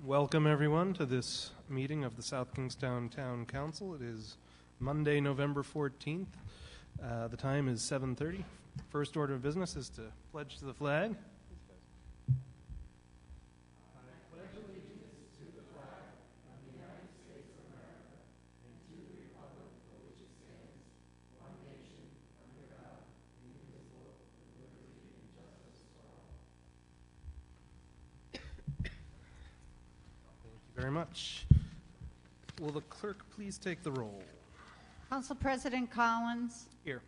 Welcome, everyone, to this meeting of the South Kingstown Town Council. It is Monday, November 14th. The time is 7:30. First order of business is to pledge to the flag. Very much. Will the clerk please take the roll? Council President Collins. Here.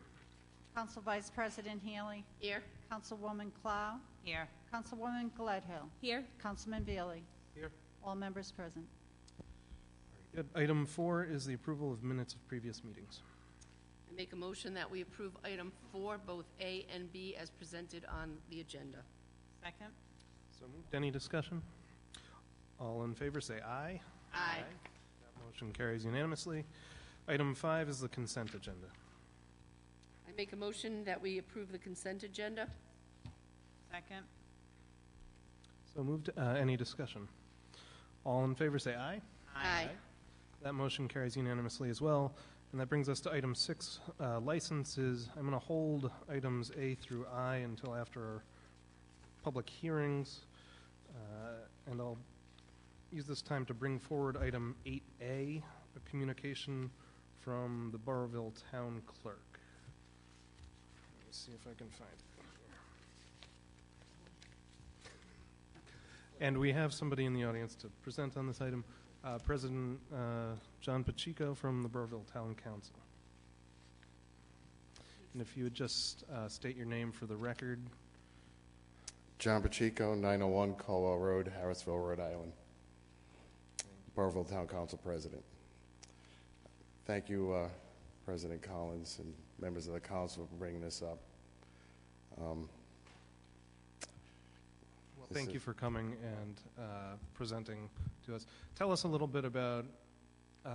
Council Vice President Healy. Here. Councilwoman Clow. Here. Councilwoman Gledhill. Here. Councilman Veely. Here. All members present. Good. Item 4 is the approval of minutes of previous meetings. I make a motion that we approve item 4, both A and B, as presented on the agenda. Second. So moved. Any discussion? All in favor say aye. Aye. That motion carries unanimously. Item 5 is the consent agenda. I make a motion that we approve the consent agenda. Second. So moved. Any discussion? All in favor say aye. Aye. That motion carries unanimously as well. And that brings us to item 6, licenses. I'm going to hold items A through I until after our public hearings. And I'll use this time to bring forward item 8A, a communication from the Burrillville Town Clerk. Let me see if I can find it. And we have somebody in the audience to present on this item, President John Pacheco from the Burrillville Town Council. And if you would just state your name for the record. John Pacheco, 901 Colwell Road, Harrisville, Rhode Island. Burrillville Town Council President. Thank you, President Collins and members of the council for bringing this up. Well, thank you for coming and presenting to us. Tell us a little bit about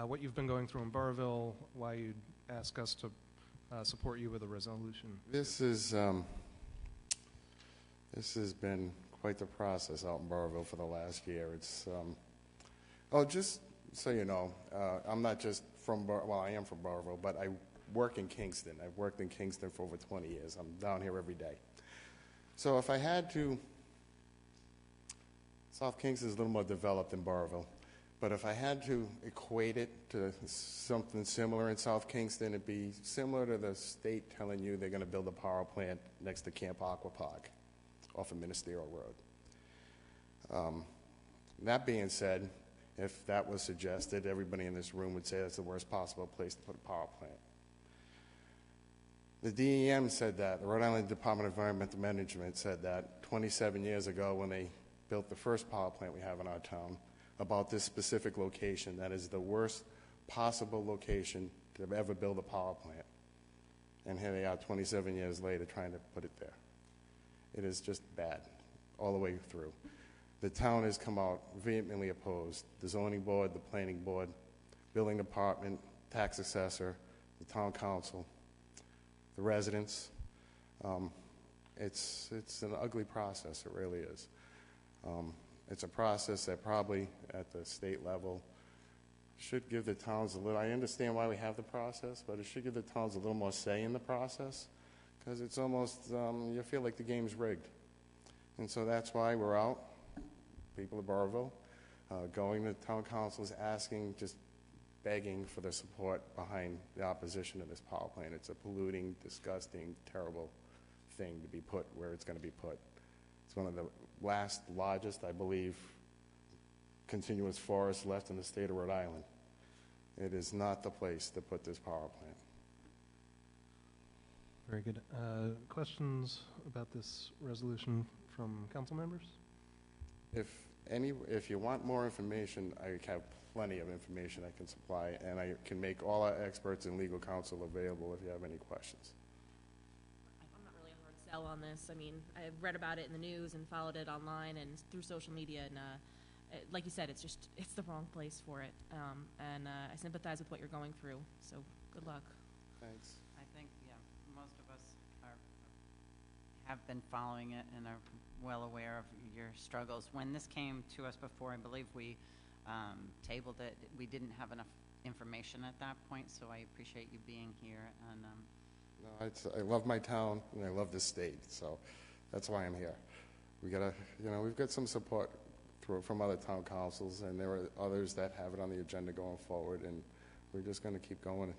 what you've been going through in Burrillville, why you'd ask us to support you with a resolution. This has been quite the process out in Burrillville for the last year. It's just so you know, I'm not just from I am from Burrillville, but I work in Kingston. I've worked in Kingston for over 20 years. I'm down here every day. So if I had to, South Kingston is a little more developed than Burrillville, but if I had to equate it to something similar in South Kingston, it'd be similar to the state telling you they're going to build a power plant next to Camp Aqua Park off of Ministerial Road. That being said, if that was suggested, everybody in this room would say that's the worst possible place to put a power plant. The DEM said that, the Rhode Island Department of Environmental Management said that 27 years ago when they built the first power plant we have in our town, about this specific location, that is the worst possible location to ever build a power plant. And here they are 27 years later trying to put it there. It is just bad all the way through. The town has come out vehemently opposed. The zoning board, the planning board, building department, tax assessor, the town council, the residents. It's an ugly process, it really is. It's a process that probably at the state level should give the towns a little, I understand why we have the process, but it should give the towns a little more say in the process, because it's almost, you feel like the game's rigged. And so that's why we're out, people of Burrillville, going to town councils, asking, just begging for the support behind the opposition to this power plant. It's a polluting, disgusting, terrible thing to be put where it's going to be put. It's one of the last largest, I believe, continuous forests left in the state of Rhode Island. It is not the place to put this power plant. Very good. Questions about this resolution from council members? If you want more information, I have plenty of information I can supply, and I can make all our experts and legal counsel available if you have any questions. I'm not really a hard sell on this. I mean, I've read about it in the news and followed it online and through social media, and like you said, it's the wrong place for it. And I sympathize with what you're going through. So good luck. Thanks. I think, yeah, most of us have been following it and are well aware of your struggles. When this came to us before, I believe we tabled it. We didn't have enough information at that point, so I appreciate you being here. And No, I love my town, and I love this state, so that's why I'm here. We've got some support from other town councils, and there are others that have it on the agenda going forward, and we're just going to keep going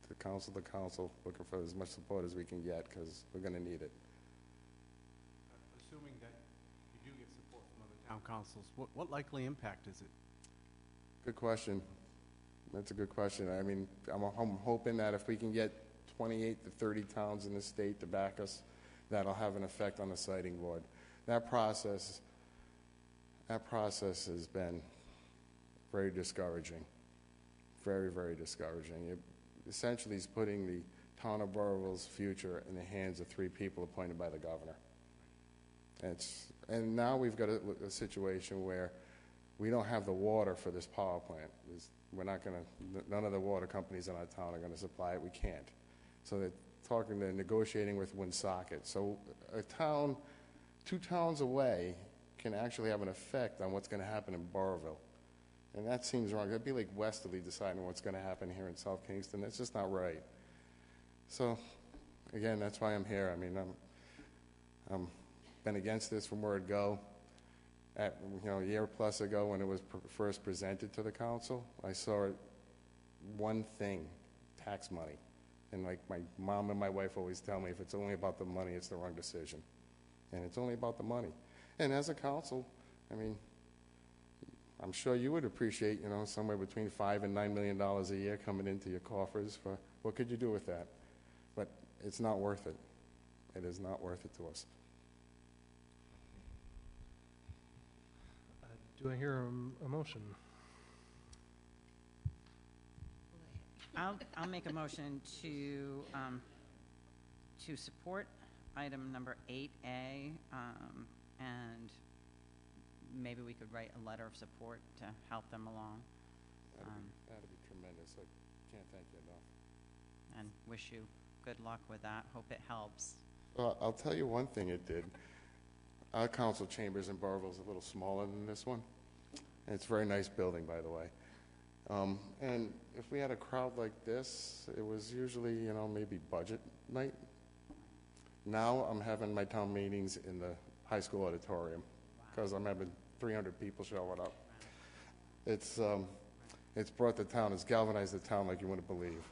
to council, looking for as much support as we can get, because we're going to need it. Assuming that you do get support from other town councils, what likely impact is it? Good question. That's a good question. I mean, I'm hoping that if we can get 28 to 30 towns in the state to back us, that'll have an effect on the siting board. That process has been very discouraging. Very, very discouraging. It essentially is putting the town of Burrill's future in the hands of 3 people appointed by the governor. And now we've got a situation where we don't have the water for this power plant. None of the water companies in our town are going to supply it. We can't. So they're negotiating with Woonsocket. So a town 2 towns away can actually have an effect on what's going to happen in Burrillville. And that seems wrong. That'd be like Westerly deciding what's going to happen here in South Kingston. That's just not right. So, again, that's why I'm here. I mean, I'm been against this from word go. A year plus ago when it was first presented to the council, I saw one thing, tax money. And like my mom and my wife always tell me, if it's only about the money, it's the wrong decision. And it's only about the money. And as a council, I mean, I'm sure you would appreciate, somewhere between $5 and $9 million a year coming into your coffers for what could you do with that? But it's not worth it. It is not worth it to us. Do I hear a motion? I'll make a motion to support item number 8A, and maybe we could write a letter of support to help them along. That'd be tremendous. I can't thank you enough. And wish you good luck with that. Hope it helps. Well, I'll tell you one thing it did. Our council chambers in Burrillville is a little smaller than this one. And it's a very nice building, by the way. And if we had a crowd like this, it was usually, maybe budget night. Now I'm having my town meetings in the high school auditorium because I'm having 300 people showing up. It's brought the town, it's galvanized the town like you wouldn't believe.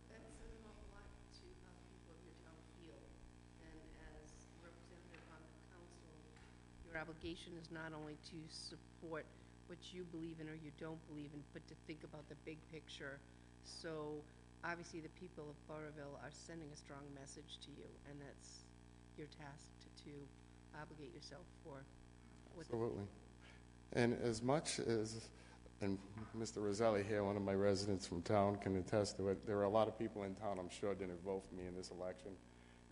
That says an awful lot to how the people of your town feel. And as representative on the council, your obligation is not only to support what you believe in or you don't believe in, but to think about the big picture. So obviously the people of Burrillville are sending a strong message to you, and that's your task to obligate yourself for what Absolutely. And as much as, and Mr. Roselli here, one of my residents from town, can attest to it, there are a lot of people in town I'm sure didn't vote for me in this election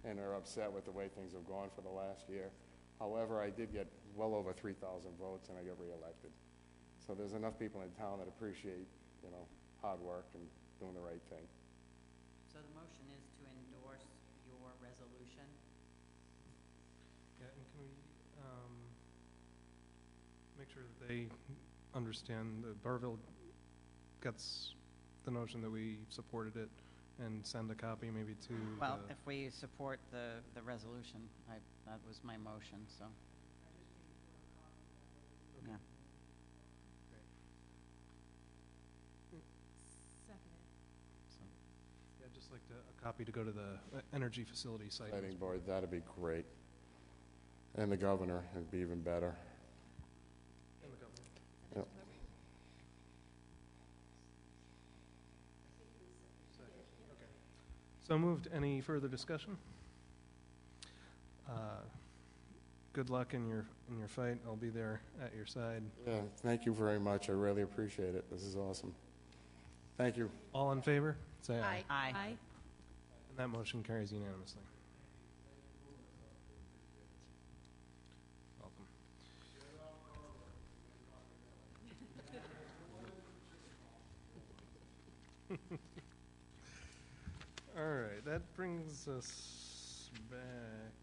and are upset with the way things have gone for the last year. However, I did get well over 3,000 votes and I got reelected. So there's enough people in town that appreciate, hard work and doing the right thing. So the motion is to endorse your resolution. Yeah, and can we make sure that they understand that Burrillville gets the notion that we supported it and send a copy maybe to Well, if we support the resolution, that was my motion, so. Yeah. Yeah, I'd just like a copy to go to the energy facility site. Siting board, that'd be great. And the governor, it'd be even better. And the government. Yep. Okay. So moved. Any further discussion? Good luck in your fight. I'll be there at your side. Yeah, thank you very much. I really appreciate it. This is awesome. Thank you. All in favor? Say aye. Aye. Aye. And that motion carries unanimously. Welcome. All right, that brings us back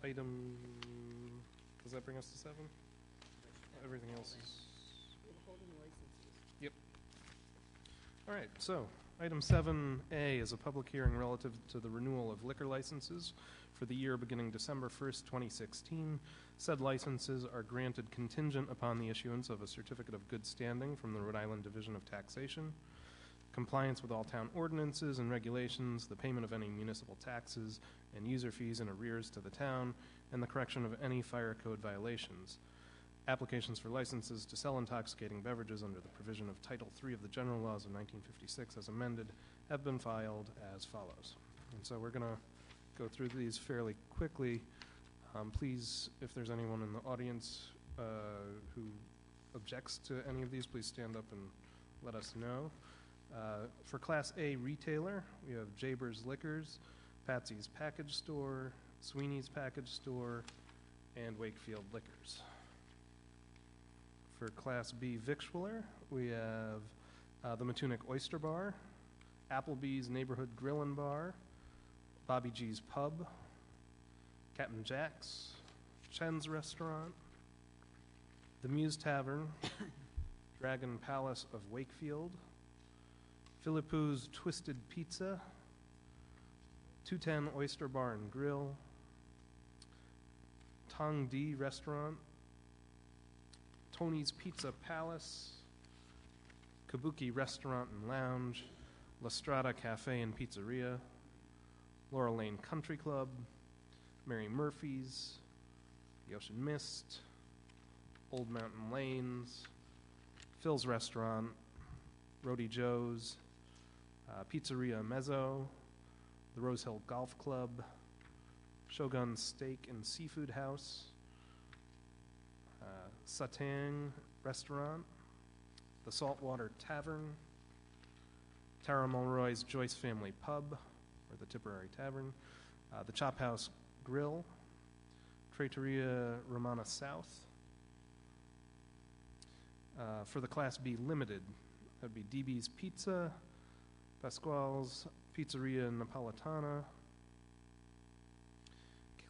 item, does that bring us to 7? Everything else is... We're holding licenses. All right, so item 7A is a public hearing relative to the renewal of liquor licenses for the year beginning December 1st, 2016. Said licenses are granted contingent upon the issuance of a certificate of good standing from the Rhode Island Division of Taxation, compliance with all town ordinances and regulations, the payment of any municipal taxes and user fees in arrears to the town, and the correction of any fire code violations. Applications for licenses to sell intoxicating beverages under the provision of Title III of the General Laws of 1956 as amended have been filed as follows. And so we're going to go through these fairly quickly. Please, if there's anyone in the audience who objects to any of these, please stand up and let us know. For Class A retailer, we have Jaber's Liquors, Patsy's Package Store, Sweeney's Package Store, and Wakefield Liquors. For Class B victualler, we have the Matunic Oyster Bar, Applebee's Neighborhood Grill and Bar, Bobby G's Pub, Captain Jack's, Chen's Restaurant, the Muse Tavern, Dragon Palace of Wakefield, Philippou's Twisted Pizza, 210 Oyster Bar and Grill, Tong Di Restaurant, Tony's Pizza Palace, Kabuki Restaurant and Lounge, La Strada Cafe and Pizzeria, Laurel Lane Country Club, Mary Murphy's, The Ocean Mist, Old Mountain Lanes, Phil's Restaurant, Rody Joe's, Pizzeria Mezzo, the Rose Hill Golf Club, Shogun Steak and Seafood House, Satang Restaurant, the Saltwater Tavern, Tara Mulroy's Joyce Family Pub, or the Tipperary Tavern, the Chop House Grill, Trattoria Romana South. For the Class B Limited, that would be DB's Pizza, Pasquale's Pizzeria Napolitana.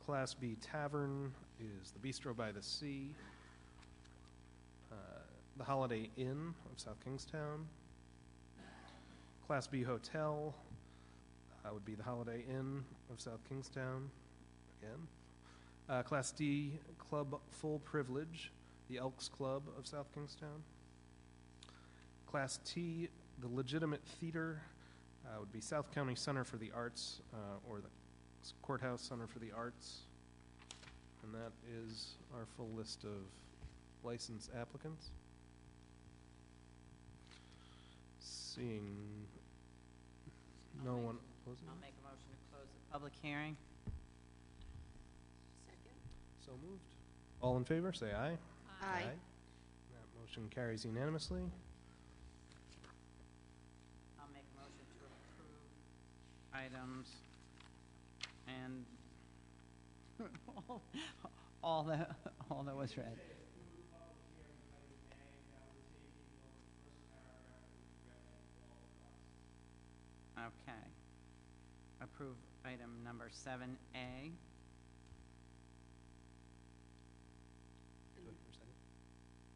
Class B Tavern is the Bistro by the Sea, the Holiday Inn of South Kingstown. Class B Hotel would be the Holiday Inn of South Kingstown, again. Class D Club Full Privilege, the Elks Club of South Kingstown. Class T, the Legitimate Theater, would be South County Center for the Arts, or the Courthouse Center for the Arts. And that is our full list of licensed applicants. Seeing no one opposing. I'll make a motion to close the public hearing. Second? So moved. All in favor, say aye. Aye. That motion carries unanimously. I'll make a motion to approve items and all that was read. Okay. Approve item number 7A.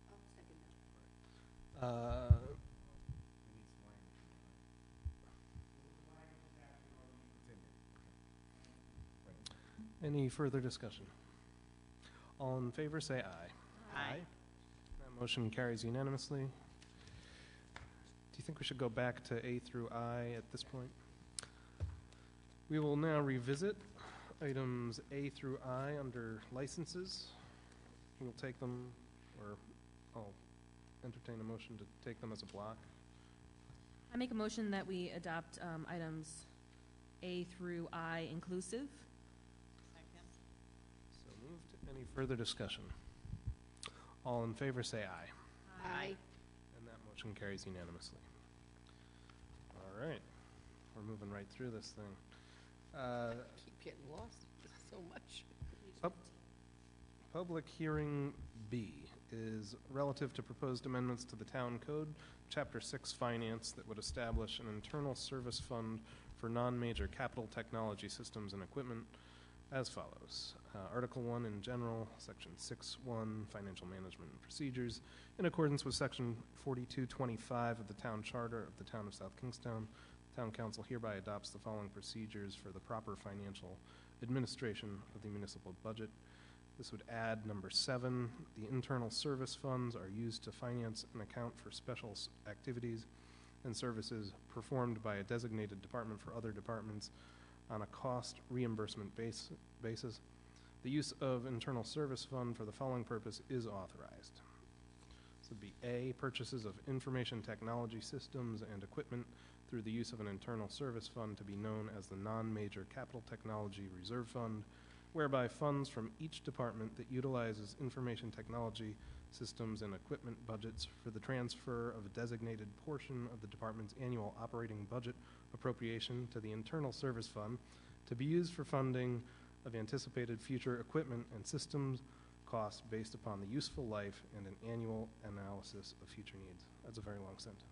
I'll second that. Any further discussion? All in favor, say aye. Aye. That motion carries unanimously. Do you think we should go back to A through I at this point? We will now revisit items A through I under licenses. We'll take them, or I'll entertain a motion to take them as a block. I make a motion that we adopt items A through I inclusive. Second. So moved. Any further discussion? All in favor, say aye. Aye. And that motion carries unanimously. All right. We're moving right through this thing. Keep getting lost so much. Public hearing B is relative to proposed amendments to the Town Code, Chapter 6 Finance, that would establish an internal service fund for non-major capital technology systems and equipment as follows. Article 1 in general, Section 6.1, Financial Management and Procedures. In accordance with Section 4225 of the Town Charter of the Town of South Kingstown, Town Council hereby adopts the following procedures for the proper financial administration of the municipal budget. This would add number 7, the internal service funds are used to finance and account for special activities and services performed by a designated department for other departments on a cost reimbursement basis. The use of internal service fund for the following purpose is authorized. This would be A, purchases of information technology systems and equipment through the use of an internal service fund to be known as the Non-Major Capital Technology Reserve Fund, whereby funds from each department that utilizes information technology systems and equipment budgets for the transfer of a designated portion of the department's annual operating budget appropriation to the internal service fund to be used for funding of anticipated future equipment and systems costs based upon the useful life and an annual analysis of future needs. That's a very long sentence.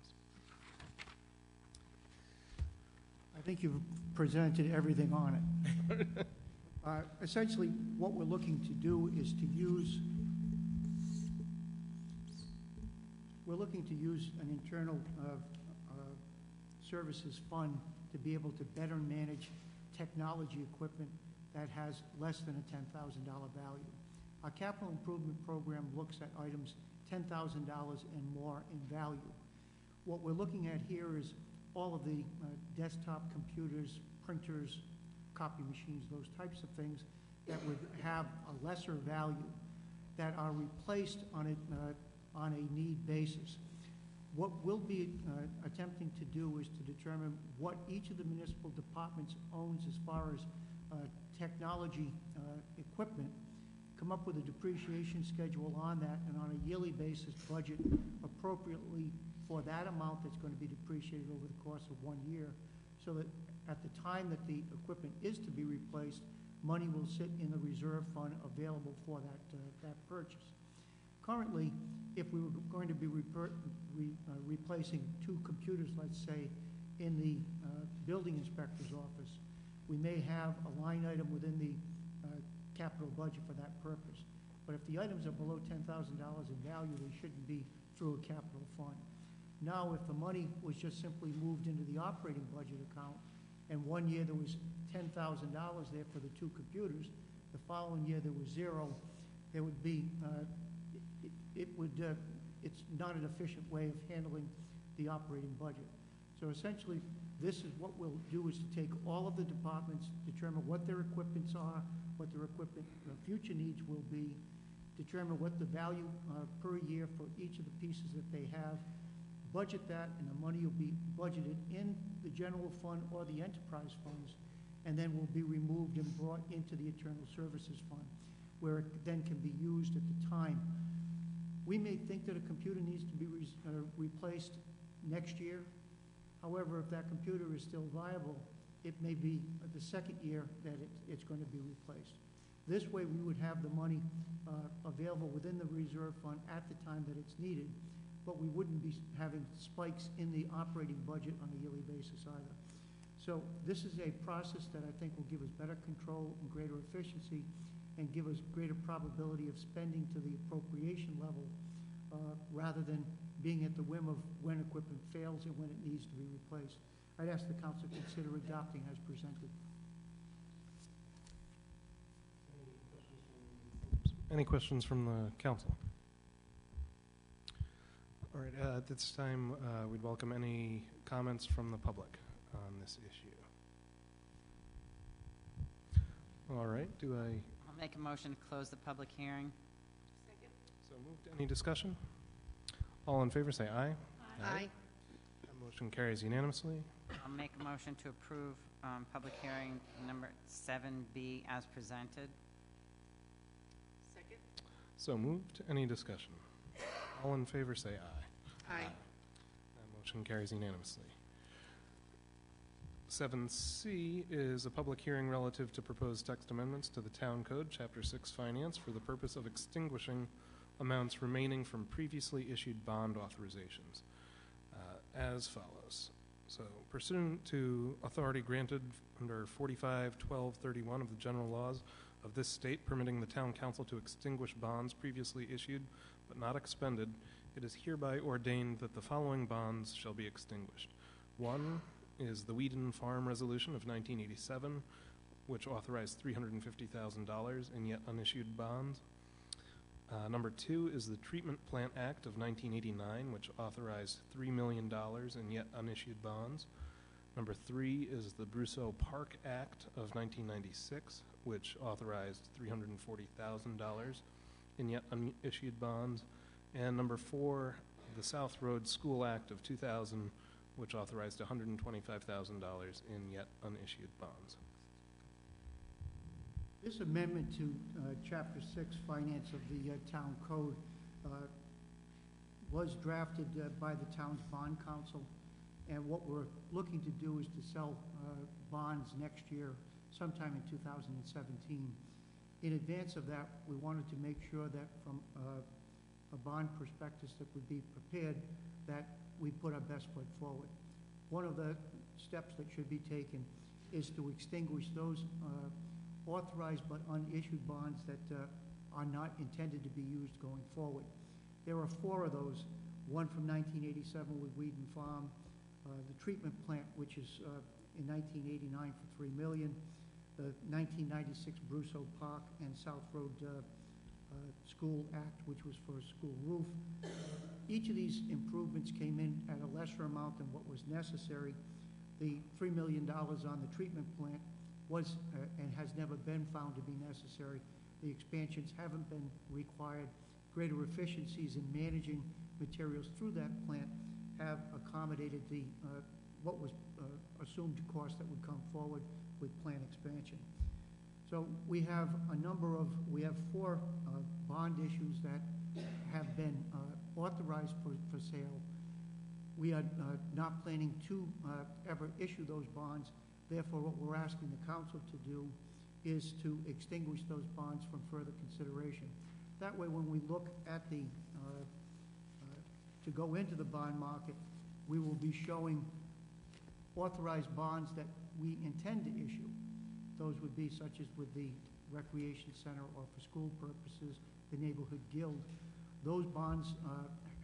I think you've presented everything on it. Essentially, what we're looking to do is to use, an internal services fund to be able to better manage technology equipment that has less than a $10,000 value. Our capital improvement program looks at items $10,000 and more in value. What we're looking at here is all of the desktop computers, printers, copy machines, those types of things that would have a lesser value that are replaced on a need basis. What we'll be attempting to do is to determine what each of the municipal departments owns as far as technology equipment, come up with a depreciation schedule on that, and on a yearly basis budget appropriately for that amount that's going to be depreciated over the course of 1 year, so that at the time that the equipment is to be replaced, money will sit in the reserve fund available for that purchase. Currently, if we were going to be replacing 2 computers, let's say, in the building inspector's office, we may have a line item within the capital budget for that purpose. But if the items are below $10,000 in value, they shouldn't be through a capital fund. Now, if the money was just simply moved into the operating budget account, and 1 year there was $10,000 there for the 2 computers, the following year there was 0, there would be, it's not an efficient way of handling the operating budget. So essentially, this is what we'll do, is to take all of the departments, determine what their equipments are, what their equipment future needs will be, determine what the value per year for each of the pieces that they have, budget that, and the money will be budgeted in the general fund or the enterprise funds, and then will be removed and brought into the internal services fund, where it then can be used at the time. We may think that a computer needs to be replaced next year. However, if that computer is still viable, it may be the second year that it's going to be replaced. This way, we would have the money available within the reserve fund at the time that it's needed, but we wouldn't be having spikes in the operating budget on a yearly basis either. So this is a process that I think will give us better control and greater efficiency, and give us greater probability of spending to the appropriation level, rather than being at the whim of when equipment fails and when it needs to be replaced. I'd ask the council to consider adopting as presented. Any questions from the council? All right, at this time, we'd welcome any comments from the public on this issue. All right, I'll make a motion to close the public hearing. So moved. Any discussion? All in favor say aye. Aye. That motion carries unanimously. I'll make a motion to approve public hearing number 7B as presented. Second? So moved. Any discussion? All in favor say aye. Aye. That motion carries unanimously. 7C is a public hearing relative to proposed text amendments to the Town Code, Chapter 6 Finance, for the purpose of extinguishing amounts remaining from previously issued bond authorizations, as follows. So, pursuant to authority granted under 45-1231 of the General Laws of this state permitting the town council to extinguish bonds previously issued but not expended, it is hereby ordained that the following bonds shall be extinguished. One is the Whedon Farm Resolution of 1987, which authorized $350,000 in yet unissued bonds. Number two is the Treatment Plant Act of 1989, which authorized $3 million in yet unissued bonds. Number three is the Brousseau Park Act of 1996, which authorized $340,000 in yet unissued bonds. And number four, the South Road School Act of 2000, which authorized $125,000 in yet unissued bonds. This amendment to Chapter 6, Finance of the Town Code, was drafted by the town's bond council, and what we're looking to do is to sell bonds next year, sometime in 2017. In advance of that, we wanted to make sure that from a bond prospectus that would be prepared, that we put our best foot forward. One of the steps that should be taken is to extinguish those authorized but unissued bonds that are not intended to be used going forward. There are four of those, one from 1987 with Whedon Farm, the treatment plant, which is in 1989 for $3 million, the 1996 Brousseau Park and South Road School Act, which was for a school roof. Each of these improvements came in at a lesser amount than what was necessary. The $3 million on the treatment plant was and has never been found to be necessary. The expansions haven't been required. Greater efficiencies in managing materials through that plant have accommodated the what was assumed cost that would come forward with plant expansion. So we have four bond issues that have been authorized for sale. We are not planning to ever issue those bonds. Therefore, what we're asking the council to do is to extinguish those bonds from further consideration. That way, when we look at the to go into the bond market, we will be showing authorized bonds that we intend to issue. Those would be such as with the recreation center or for school purposes, the neighborhood guild. Those bonds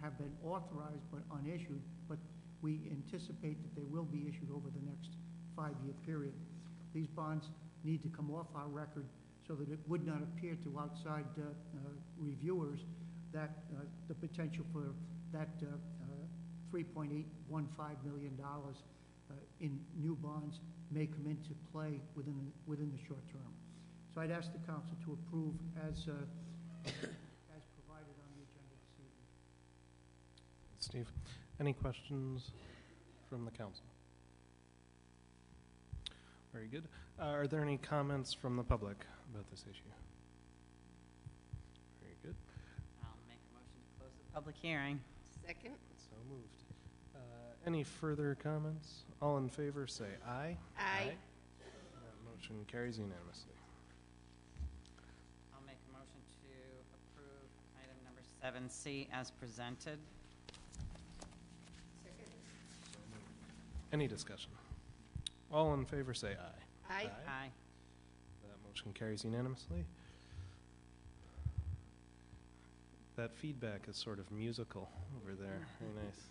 have been authorized but unissued, but we anticipate that they will be issued over the next 5-year period. These bonds need to come off our record so that it would not appear to outside reviewers that the potential for that $3.815 million in new bonds may come into play within the short term. So I'd ask the council to approve as provided on the agenda this evening. Steve, any questions from the council? Very good. Are there any comments from the public about this issue? Very good. I'll make a motion to close the public hearing. Second? So moved. Any further comments? All in favor say aye. Aye. That motion carries unanimously. I'll make a motion to approve item number 7C as presented. Second? Any discussion? All in favor say aye. Aye. Aye. That motion carries unanimously. That feedback is sort of musical over there. Very nice.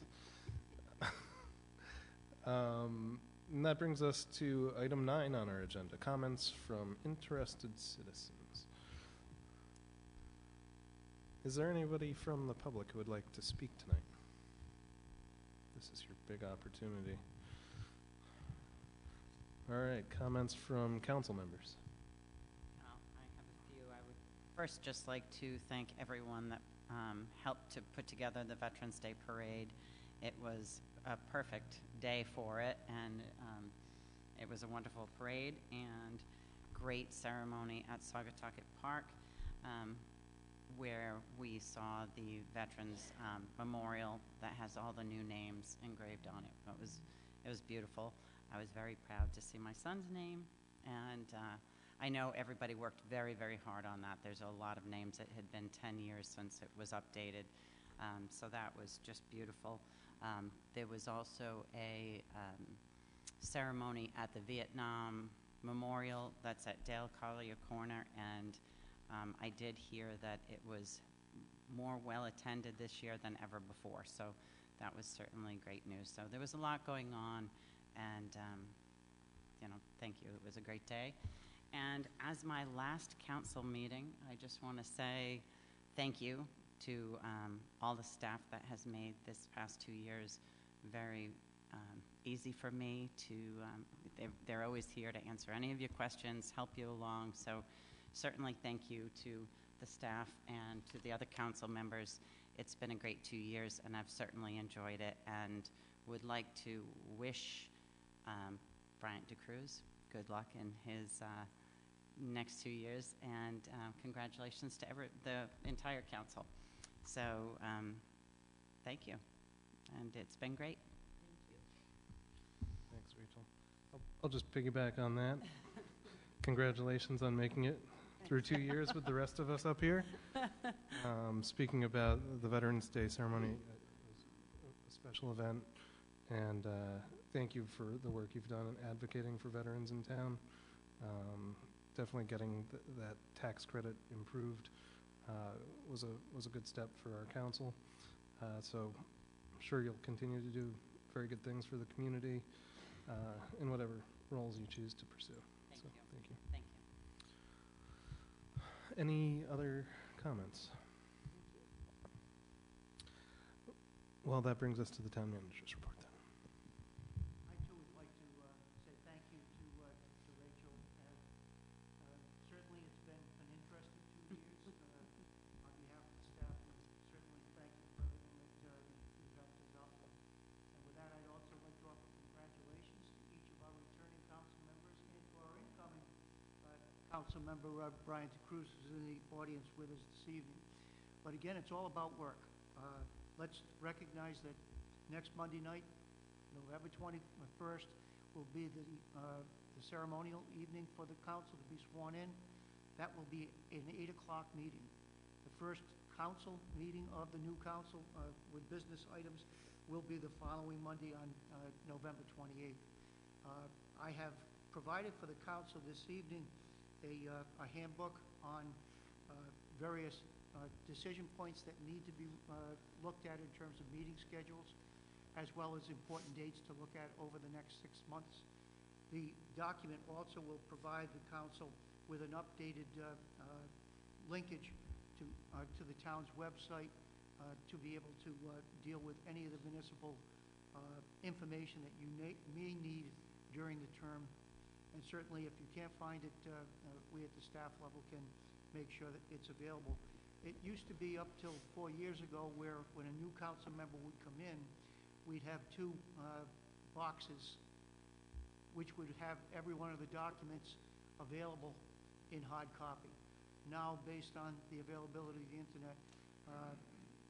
And that brings us to item 9 on our agenda, comments from interested citizens. Is there anybody from the public who would like to speak tonight? This is your big opportunity. All right, comments from council members. Well, I have a few. I would first just like to thank everyone that helped to put together the Veterans Day Parade. It was a perfect day for it, and it was a wonderful parade and great ceremony at Saugatucket Park, where we saw the Veterans Memorial that has all the new names engraved on it. It was beautiful. I was very proud to see my son's name, and I know everybody worked very, very hard on that. There's a lot of names. It had been 10 years since it was updated, so that was just beautiful. There was also a ceremony at the Vietnam Memorial that's at Dale Collier Corner, and I did hear that it was more well-attended this year than ever before, so that was certainly great news. So there was a lot going on, and, thank you. It was a great day. And as my last council meeting, I just want to say thank you to all the staff that has made this past 2 years very easy for me to, they're always here to answer any of your questions, help you along. So certainly thank you to the staff and to the other council members. It's been a great 2 years, and I've certainly enjoyed it, and would like to wish Bryant DeCruz good luck in his next 2 years, and congratulations to the entire council. So thank you, and it's been great. Thanks, Rachel. I'll just piggyback on that. Congratulations on making it through 2 years with the rest of us up here. Speaking about the Veterans Day ceremony, it was a special event, and thank you for the work you've done in advocating for veterans in town. Definitely getting that tax credit improved was a good step for our council. So I'm sure you'll continue to do very good things for the community in whatever roles you choose to pursue. Thank So, you. thank you. Thank you. Any other comments? Well, that brings us to the town manager's report then. I too would like to say thank you to Rachel. Certainly it's been an interesting 2 years. On behalf of the staff, we certainly thank you for everything that you've helped us out with. And with that, I'd also like to offer congratulations to each of our returning council members and to our incoming council member, Bryant DeCruz, who's in the audience with us this evening. But again, it's all about work. Let's recognize that next Monday night, November 21st, will be the ceremonial evening for the council to be sworn in. That will be an 8 o'clock meeting. The first council meeting of the new council with business items will be the following Monday on November 28th. I have provided for the council this evening a handbook on various decision points that need to be looked at in terms of meeting schedules, as well as important dates to look at over the next 6 months. The document also will provide the council with an updated linkage to the town's website to be able to deal with any of the municipal information that you may need during the term. And certainly if you can't find it, we at the staff level can make sure that it's available. It used to be up till 4 years ago where when a new council member would come in, we'd have 2 boxes which would have every one of the documents available in hard copy. Now, based on the availability of the internet,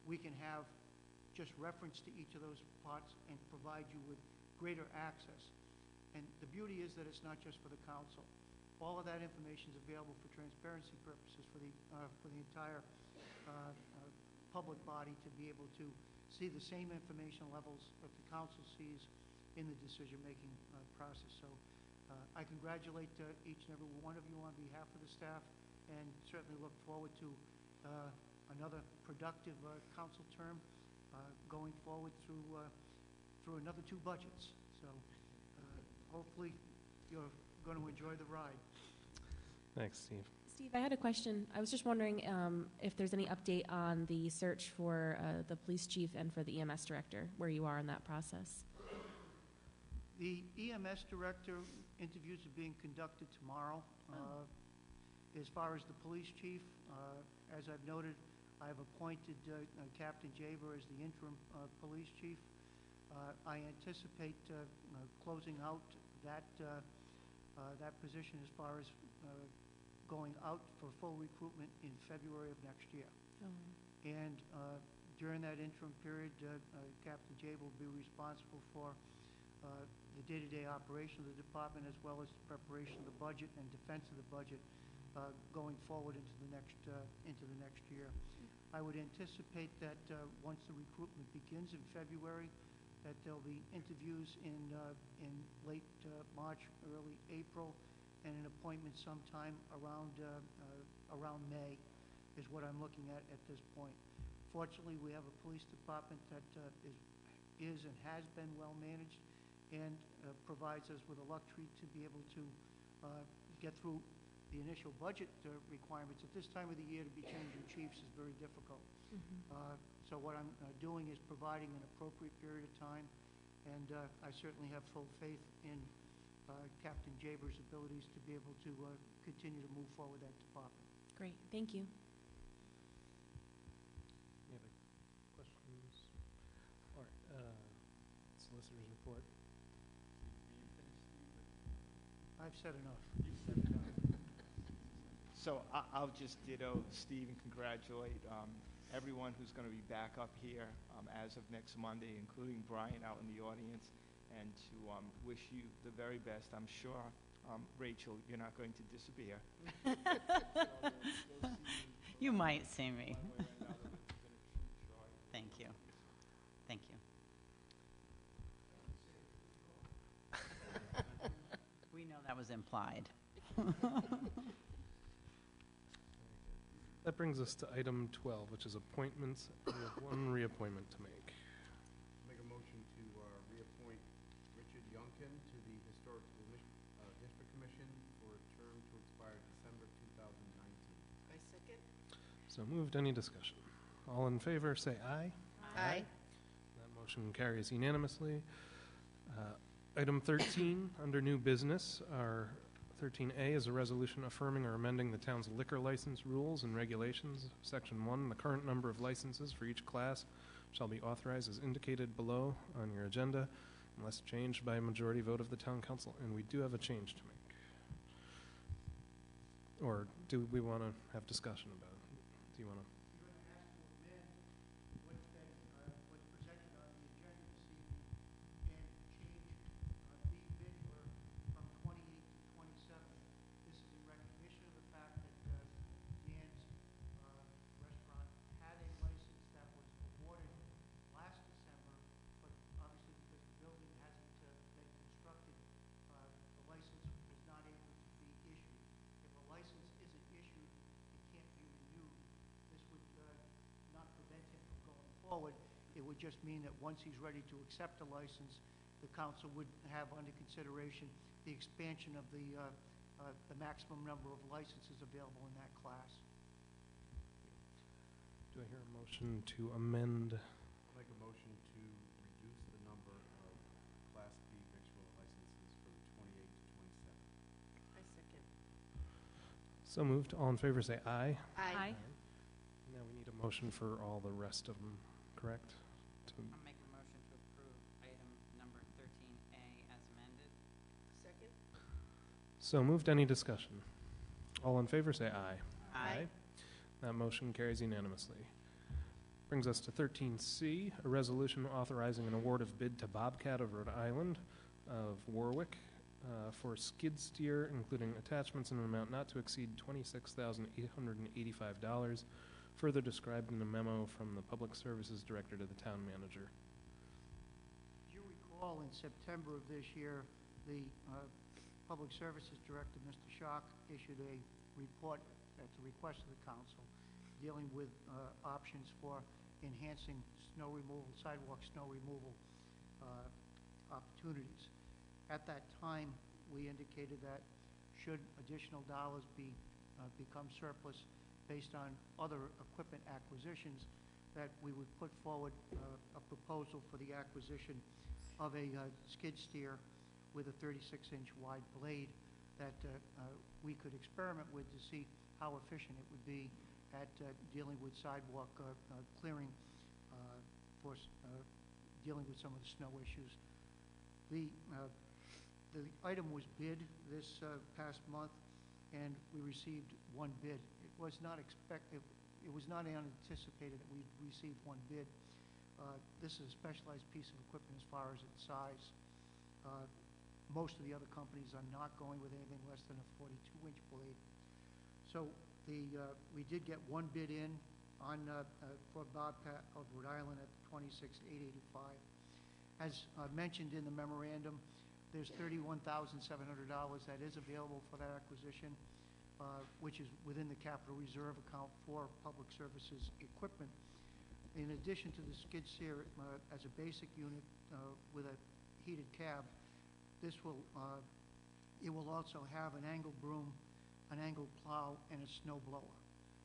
we can have just reference to each of those parts and provide you with greater access. And the beauty is that it's not just for the council. All of that information is available for transparency purposes for the entire public body to be able to see the same information levels that the council sees in the decision-making process. So I congratulate each and every one of you on behalf of the staff, and certainly look forward to another productive council term going forward through another 2 budgets. So hopefully you're going to enjoy the ride. Thanks, Steve. Steve, I had a question. I was just wondering if there's any update on the search for the police chief and for the EMS director, where you are in that process. The EMS director interviews are being conducted tomorrow. As far as the police chief, as I've noted, I've appointed Captain Jaber as the interim police chief. I anticipate closing out that position as far as going out for full recruitment in February of next year. And during that interim period, Captain Jaber will be responsible for the day-to-day operation of the department, as well as the preparation of the budget and defense of the budget going forward into the next year. I would anticipate that once the recruitment begins in February, that there'll be interviews in late March, early April, and an appointment sometime around May is what I'm looking at this point. Fortunately, we have a police department that is and has been well-managed and provides us with a luxury to be able to get through the initial budget requirements. At this time of the year, to be changing chiefs is very difficult. So what I'm doing is providing an appropriate period of time, and I certainly have full faith in Captain Jaber's abilities to be able to continue to move forward that department. Great, thank you. Any other questions? All right, solicitor's report. I've said enough. So I'll just ditto Steve and congratulate everyone who's going to be back up here as of next Monday, including Brian out in the audience, and to wish you the very best. I'm sure, Rachel, you're not going to disappear. You might see me. One way or another, it's been a true joy. Thank you. Thank you. We know that was implied. That brings us to item 12, which is appointments. We have one reappointment to make. Make a motion to reappoint Richard Youngkin to the Historic District Commission for a term to expire December 2019. I second. So moved. Any discussion? All in favor, say aye. Aye. That motion carries unanimously. Item 13, under new business, our 13A is a resolution affirming or amending the town's liquor license rules and regulations. Section 1, the current number of licenses for each class shall be authorized as indicated below on your agenda unless changed by a majority vote of the town council. And we do have a change to make. Or do we want to have discussion about it? Do you want to? You're going to ask to amend what's presented on the agenda this evening and change the bid order from 28 to 27. This is in recognition of the fact that Dan's restaurant had a license that was awarded last December, but obviously because the building hasn't been constructed, the license was not able to be issued. If a license isn't issued, it can't be renewed. This would not prevent him from going forward. It would just mean that once he's ready to accept a license, the council would have under consideration the expansion of the maximum number of licenses available in that class. Do I hear a motion to amend? I'll make a motion to reduce the number of Class B victual licenses from 28 to 27. I second. So moved. All in favor, say aye. Aye. Now we need a motion for all the rest of them, correct? I'll make a motion to approve item number 13A as amended. Second? So moved. Any discussion? All in favor, say aye. Aye. That motion carries unanimously. Brings us to 13C, a resolution authorizing an award of bid to Bobcat of Rhode Island of Warwick for skid steer, including attachments in an amount not to exceed $26,885, further described in a memo from the Public Services Director to the Town Manager. As you recall, in September of this year, the Public Services Director, Mr. Schock, issued a report at the request of the council dealing with options for enhancing snow removal, sidewalk snow removal opportunities. At that time, we indicated that should additional dollars become surplus based on other equipment acquisitions, that we would put forward a proposal for the acquisition of a skid steer with a 36-inch wide blade that we could experiment with to see how efficient it would be at dealing with sidewalk clearing for dealing with some of the snow issues. The item was bid this past month, and we received one bid. It was not unanticipated that we'd receive one bid. This is a specialized piece of equipment as far as its size. Most of the other companies are not going with anything less than a 42-inch blade. So we did get one bid in on for Bobcat of Rhode Island at $26,885. As mentioned in the memorandum, there's $31,700 that is available for that acquisition, which is within the capital reserve account for public services equipment. In addition to the skid steer as a basic unit with a heated cab, this will it will also have an angled broom, an angled plow, and a snow blower.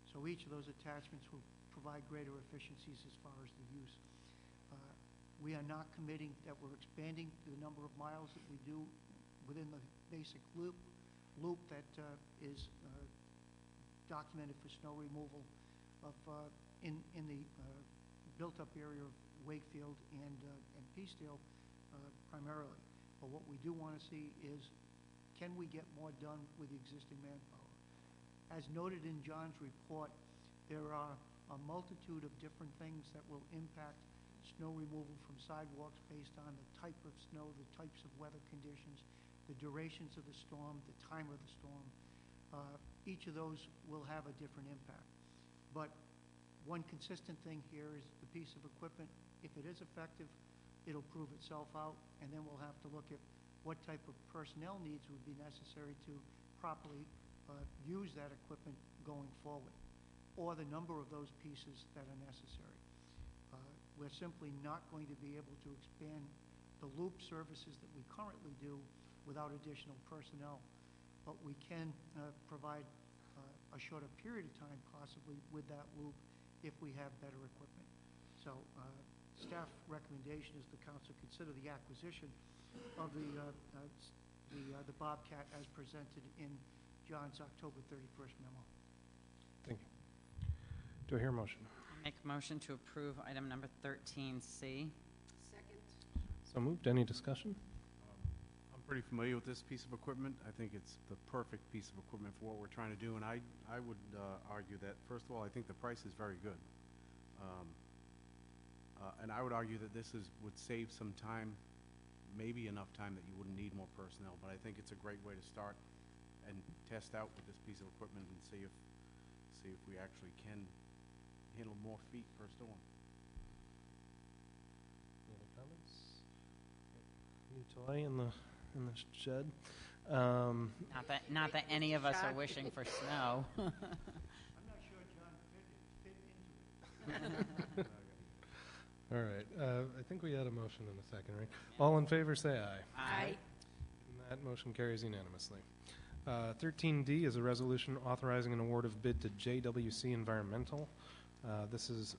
So each of those attachments will provide greater efficiencies as far as the use. We are not committing that we're expanding the number of miles that we do within the basic loop that is documented for snow removal in the built-up area of Wakefield and Peacedale primarily. But what we do want to see is, can we get more done with the existing manpower? As noted in John's report, there are a multitude of different things that will impact snow removal from sidewalks based on the type of snow, the types of weather conditions, the durations of the storm, the time of the storm. Each of those will have a different impact. But one consistent thing here is the piece of equipment, if it is effective, it'll prove itself out, and then we'll have to look at what type of personnel needs would be necessary to properly use that equipment going forward, or the number of those pieces that are necessary. We're simply not going to be able to expand the loop services that we currently do without additional personnel, but we can provide a shorter period of time possibly with that loop if we have better equipment. So staff recommendation is the council consider the acquisition of the Bobcat as presented in John's October 31st memo. Thank you. Do I hear a motion? Make a motion to approve item number 13C. Second. So moved. Any discussion? I'm pretty familiar with this piece of equipment. I think it's the perfect piece of equipment for what we're trying to do, and I would argue that, first of all, I think the price is very good. And I would argue that this would save some time, maybe enough time that you wouldn't need more personnel, but I think it's a great way to start and test out with this piece of equipment and see if we actually can handle more feet per storm. Any other comments? New toy in the shed. Not that any of us are wishing for snow. I'm not sure John fit into it. All right. I think we had a motion in a second, right? All in favor, say aye. Aye. And that motion carries unanimously. 13D is a resolution authorizing an award of bid to JWC Environmental. This is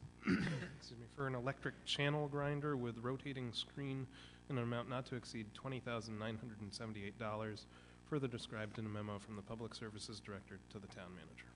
excuse me, for an electric channel grinder with rotating screen in an amount not to exceed $20,978, further described in a memo from the Public Services Director to the Town Manager.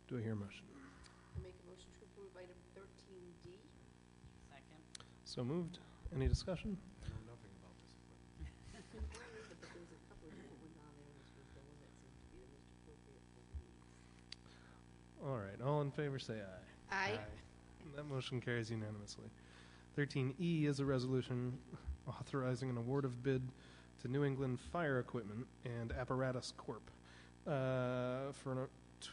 Do I hear a motion? I make a motion to approve item 13D. Second. So moved. Any discussion? I know nothing about this equipment. But there's a couple of different ones on there, and this was the one that seemed to be the most appropriate for the needs. All right. All in favor, say aye. Aye. That motion carries unanimously. 13E is a resolution authorizing an award of bid to New England Fire Equipment and Apparatus Corp. For a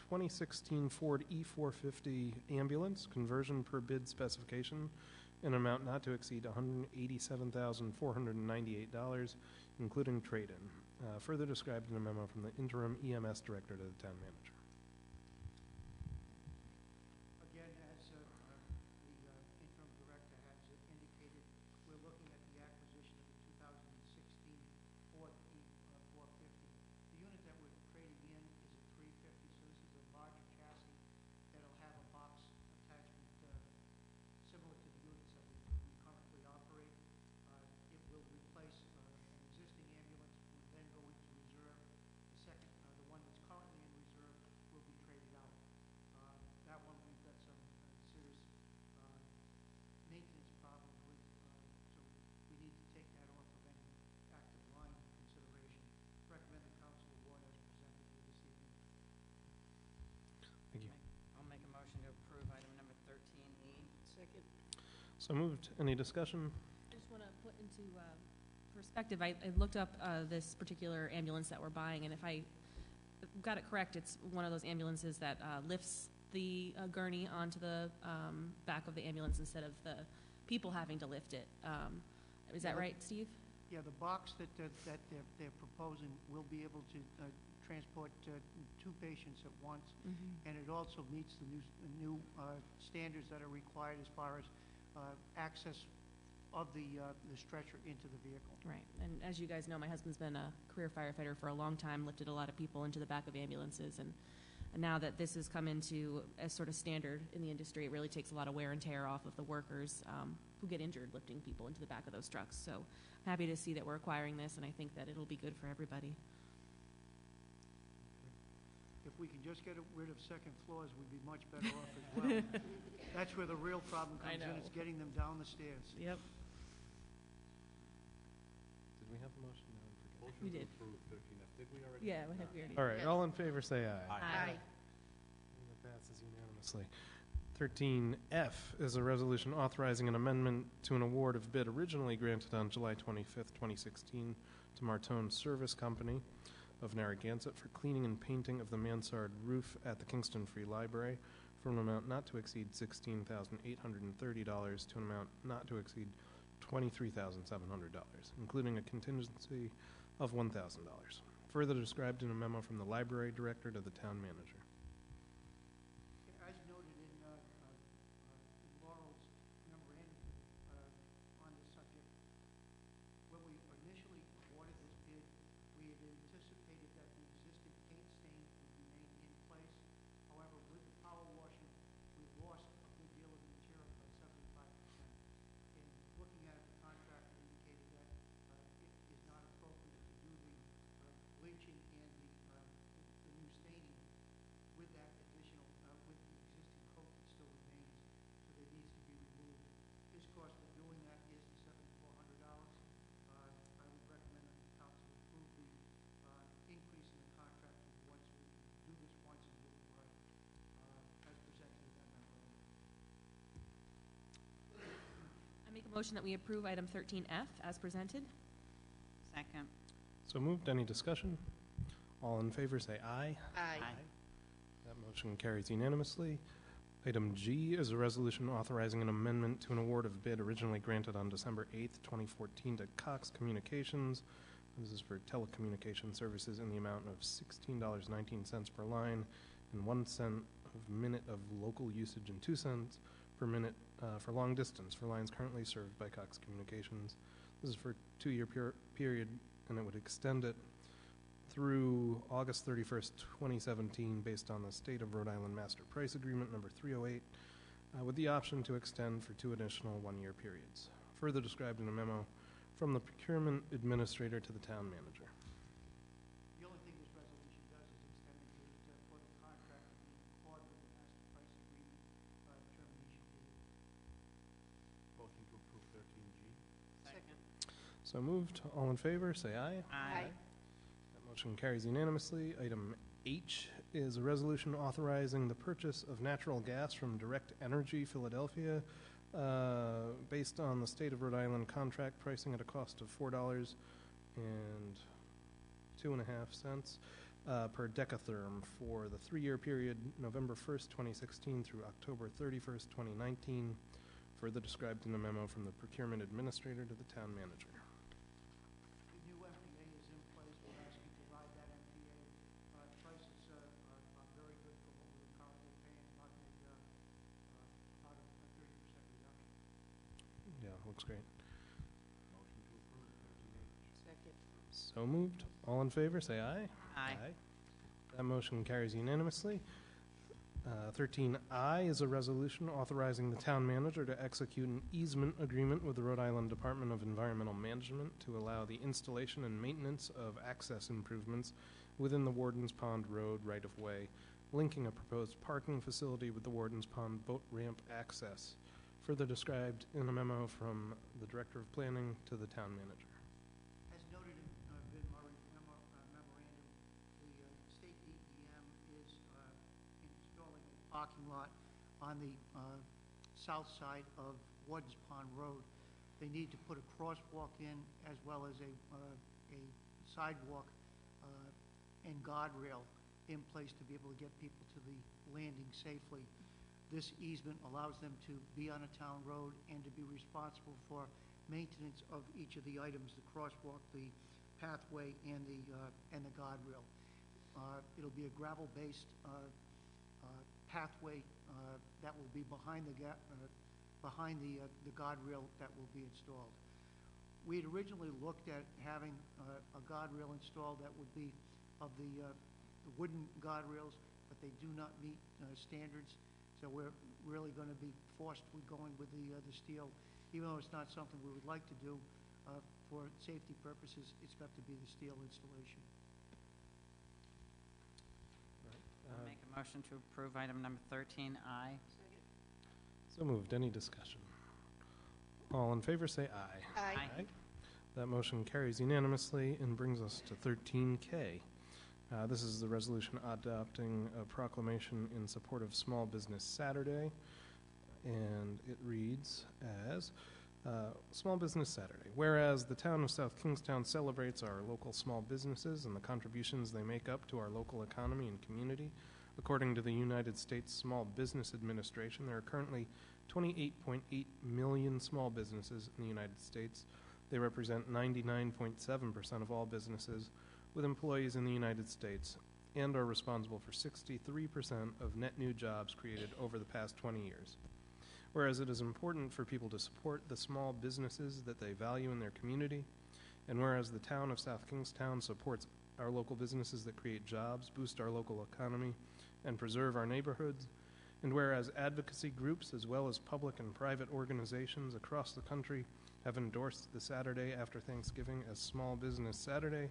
2016 Ford E450 ambulance conversion per bid specification in an amount not to exceed $187,498, including trade-in. Further described in a memo from the interim EMS director to the town manager. Again, as the interim director has indicated, we're looking at the acquisition of the 2016 Ford E450. The unit that we're trading in is a 350, so this is a larger chassis that'll have a box attachment similar to the units that we currently operate. It will replace an existing ambulance, will then go into reserve. The second, the one that's currently in reserve So moved. Any discussion? I just want to put into perspective, I looked up this particular ambulance that we're buying, and if I got it correct, it's one of those ambulances that lifts the gurney onto the back of the ambulance instead of the people having to lift it. Is that right, Steve? Yeah, the box that they're proposing will be able to transport two patients at once, and it also meets the new standards that are required as far as access of the stretcher into the vehicle. Right. And as you guys know, my husband's been a career firefighter for a long time, lifted a lot of people into the back of ambulances, and now that this has come into as sort of standard in the industry, it really takes a lot of wear and tear off of the workers who get injured lifting people into the back of those trucks. So I'm happy to see that we're acquiring this, and I think that it'll be good for everybody. If we can just get rid of second floors, we'd be much better off as well. That's where the real problem I comes in, know. it's getting them down the stairs. Yep, Did we have a motion? No, I forget. Motion We to did. approve 13F. Did we already? yeah, we already. All right, all in favor, say aye. Aye. And that passes unanimously. 13F is a resolution authorizing an amendment to an award of bid originally granted on July 25th, 2016 to Martone Service Company of Narragansett for cleaning and painting of the mansard roof at the Kingston Free Library for an amount not to exceed $16,830 to an amount not to exceed $23,700, including a contingency of $1,000. Further described in a memo from the library director to the town manager. As noted in Laurel's memorandum on this subject, when we initially awarded this bid, we had anticipated that the existing paint stain would remain in place. However, with the power washing, we lost a good deal of the material, about 75%. And looking at it, the contractor indicated that it is not appropriate to do the bleaching and the new staining with that additional, with the existing coat that still remains, so that needs to be removed. His cost for doing that is $7,400. I would recommend that the council approve the increase in the contract once we do this once and do it right, as presented in that memorandum. I make a motion that we approve item 13F as presented. Second. So moved. Any discussion? All in favor, say aye. Aye. That motion carries unanimously. Item G is a resolution authorizing an amendment to an award of bid originally granted on December 8th, 2014 to Cox Communications. This is for telecommunication services in the amount of $16.19 per line and 1 cent of minute of local usage and 2 cents per minute for long distance for lines currently served by Cox Communications. This is for a 2-year period, and it would extend it through August 31st, 2017, based on the State of Rhode Island Master Price Agreement number 308, with the option to extend for 2 additional 1-year periods. Further described in a memo from the procurement administrator to the town manager. The only thing this resolution does is extend the date for the contract to be in accord with the master price agreement termination date. Motion to approve 13G. Second. So moved. All in favor, say aye. Aye. That motion carries unanimously. Item H is a resolution authorizing the purchase of natural gas from Direct Energy Philadelphia based on the State of Rhode Island contract pricing at a cost of $4.02 per decatherm for the 3-year period, November 1st, 2016 through October 31st, 2019, further described in a memo from the procurement administrator to the town manager. The new MPA is in place. We're asking to ride that MPA. Prices are very good for what we're currently paying, about a 30% reduction. Yeah, looks great. Motion to approve 13H. Second. So moved. All in favor, say aye. Aye. That motion carries unanimously. 13I is a resolution authorizing the town manager to execute an easement agreement with the Rhode Island Department of Environmental Management to allow the installation and maintenance of access improvements within the Warden's Pond Road right-of-way, linking a proposed parking facility with the Warden's Pond boat ramp access, further described in a memo from the Director of Planning to the town manager. As noted in Vin Murray's memorandum, the state DEM is installing a parking lot on the south side of Wardens Pond Road. They need to put a crosswalk in as well as a sidewalk and guardrail in place to be able to get people to the landing safely. This easement allows them to be on a town road and to be responsible for maintenance of each of the items, the crosswalk, the pathway, and the guardrail. It'll be a gravel-based pathway that will be behind the guardrail that will be installed. We had originally looked at having a guardrail installed that would be of the wooden guardrails, but they do not meet standards. So we're really going to be forced with going with the steel, even though it's not something we would like to do. For safety purposes, it's got to be the steel installation. I'll make a motion to approve item number 13I. So moved. Any discussion? All in favor say aye. Aye. That motion carries unanimously and brings us to 13K. This is the resolution adopting a proclamation in support of Small Business Saturday, and it reads as Small Business Saturday. Whereas the town of South Kingstown celebrates our local small businesses and the contributions they make up to our local economy and community, according to the United States Small Business Administration, there are currently 28.8 million small businesses in the United States. They represent 99.7% of all businesses with employees in the United States and are responsible for 63% of net new jobs created over the past 20 years. Whereas it is important for people to support the small businesses that they value in their community, and whereas the town of South Kingstown supports our local businesses that create jobs, boost our local economy, and preserve our neighborhoods, and whereas advocacy groups as well as public and private organizations across the country have endorsed the Saturday after Thanksgiving as Small Business Saturday,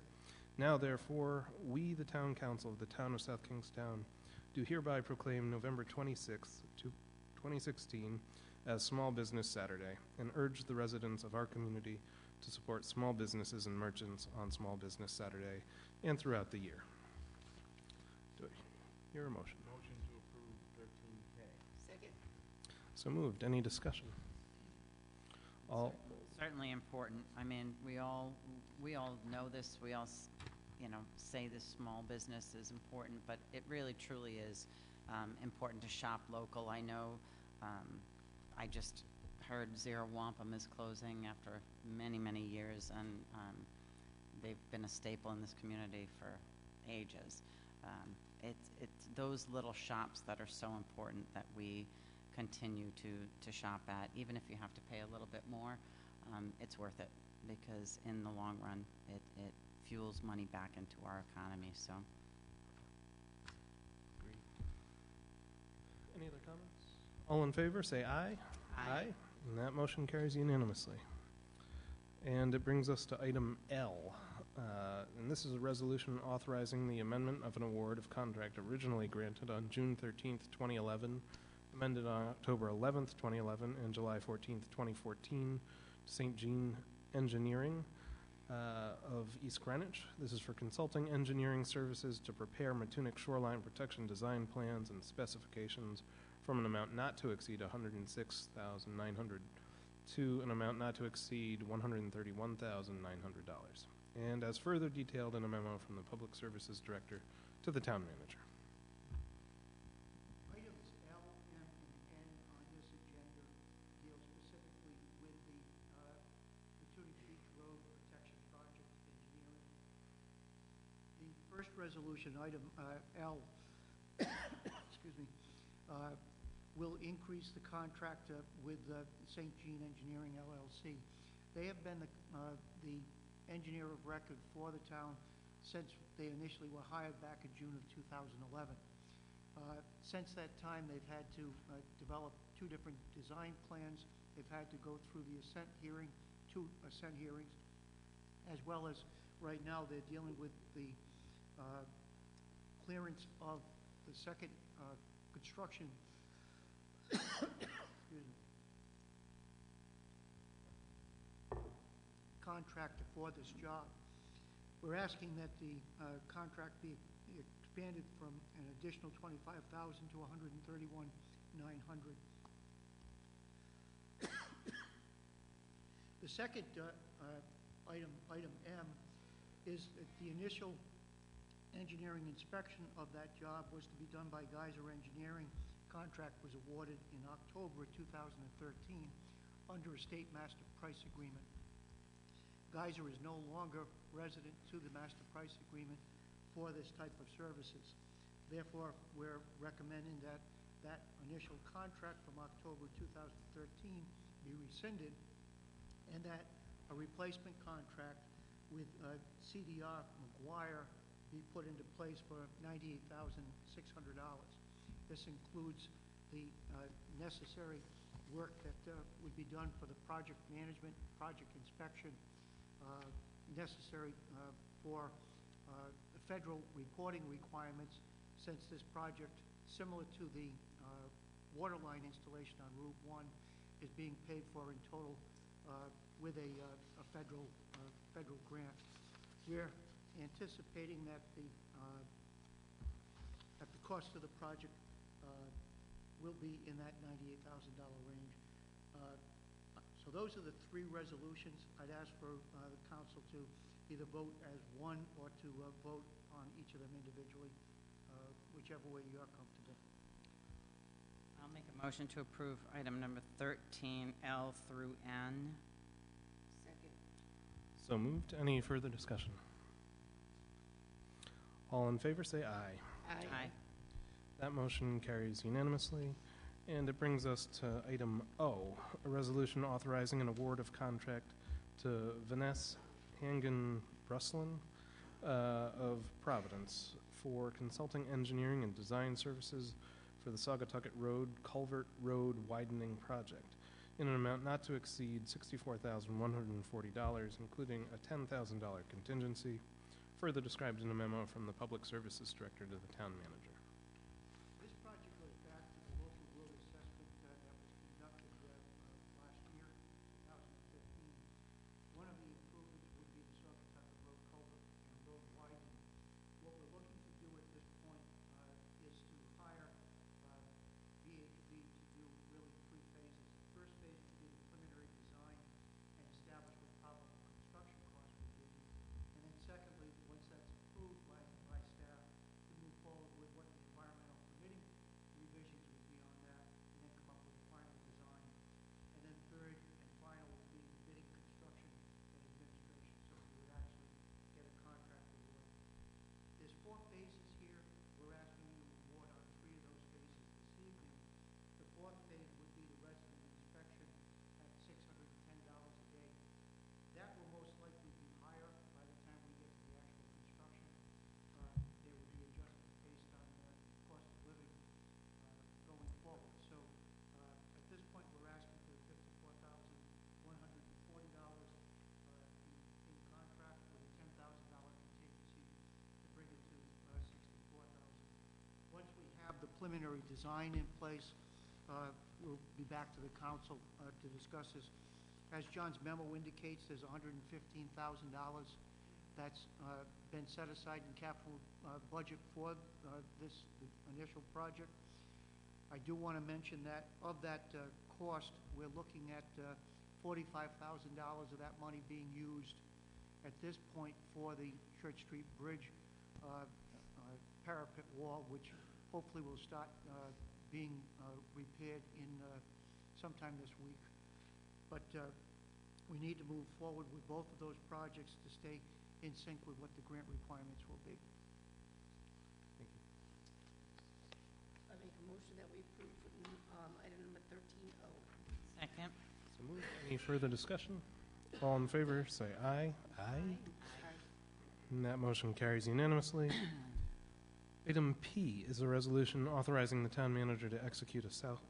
now therefore, we, the Town Council of the town of South Kingstown, do hereby proclaim November 26th, 2016 as Small Business Saturday and urge the residents of our community to support small businesses and merchants on Small Business Saturday and throughout the year. Do I hear a motion? Motion to approve 13K. Second. So moved. Any discussion? All, Certainly important. I mean, we all know this. We all, say this small business is important, but it really truly is important to shop local. I know I just heard Zero Wampum is closing after many, many years, and they've been a staple in this community for ages. It's those little shops that are so important that we continue to shop at, even if you have to pay a little bit more. It's worth it because in the long run, it fuels money back into our economy. So, any other comments? All in favor, say aye. Aye. And that motion carries unanimously. And it brings us to item L. And this is a resolution authorizing the amendment of an award of contract originally granted on June 13th, 2011, amended on October 11th, 2011, and July 14th, 2014, to St. Jean Engineering of East Greenwich. This is for consulting engineering services to prepare Matunic shoreline protection design plans and specifications from an amount not to exceed $106,900 to an amount not to exceed $131,900. And as further detailed in a memo from the Public Services Director to the Town Manager. Items L, M, and N on this agenda deal specifically with the Matunic Beach Road Protection Project engineering. The first resolution, item L, excuse me, will increase the contract with St. Jean Engineering LLC. They have been the engineer of record for the town since they initially were hired back in June of 2011. Since that time, they've had to develop two different design plans. They've had to go through the two assent hearings, as well as right now they're dealing with the clearance of the second construction excuse me, contractor for this job. We're asking that the contract be expanded from an additional $25,000 to $131,900. The second item M, is that the initial engineering inspection of that job was to be done by Geyser Engineering. Contract was awarded in October 2013 under a state master price agreement. Geyser is no longer resident to the master price agreement for this type of services. Therefore, we're recommending that that initial contract from October 2013 be rescinded and that a replacement contract with CDR McGuire be put into place for $98,600. This includes the necessary work that would be done for the project management, project inspection, necessary for the federal reporting requirements, since this project, similar to the water line installation on Route 1, is being paid for in total with a federal grant. We're anticipating that the cost of the project will be in that $98,000 range. So those are the three resolutions. I'd ask for the council to either vote as one or to vote on each of them individually, whichever way you're comfortable. I'll make a motion to approve item number 13L through N. Second. So moved. Any further discussion? All in favor, say aye. Aye. That motion carries unanimously. And it brings us to item O, a resolution authorizing an award of contract to Vanessa Hangen-Bruslin of Providence for consulting engineering and design services for the Saugatucket Road Culvert Road Widening Project in an amount not to exceed $64,140, including a $10,000 contingency, further described in a memo from the Public Services Director to the Town Manager. This project goes back to the local road assessment that was conducted last year, 2015. One of the improvements would be the Saugatucket Road culvert and road widening. What we're looking to do at this point is to hire VHB to do really three phases. The first phase would be the preliminary design and establish what probable construction costs would be. And then secondly, once that's approved by staff, to move forward with what the environmental permitting revisions would be on that, and then come up with a final design. And then third and final would be bidding, construction, and administration, so we would actually get a contract award. There's 4 phases here. We're asking you to award on 3 of those phases this evening. The 4th phase would be the resident inspection at $610 a day. That will most likely be higher by the time we get to the actual construction. There will be adjustments based on the cost of living going forward. So at this point, we're asking for $54,140 in contract with a $10,000 contingency to bring it to $64,000. Once we have the preliminary design in place, we'll be back to the council to discuss this. As John's memo indicates, there's $115,000 that's been set aside in capital budget for this initial project. I do want to mention that of that cost, we're looking at $45,000 of that money being used at this point for the Church Street Bridge parapet wall, which hopefully will start being repaired in sometime this week. But we need to move forward with both of those projects to stay in sync with what the grant requirements will be. I make a motion that we approve item number 13O. Second. So moved. Any further discussion? All in favor, say aye. Aye. And that motion carries unanimously. Item P is a resolution authorizing the town manager to execute a South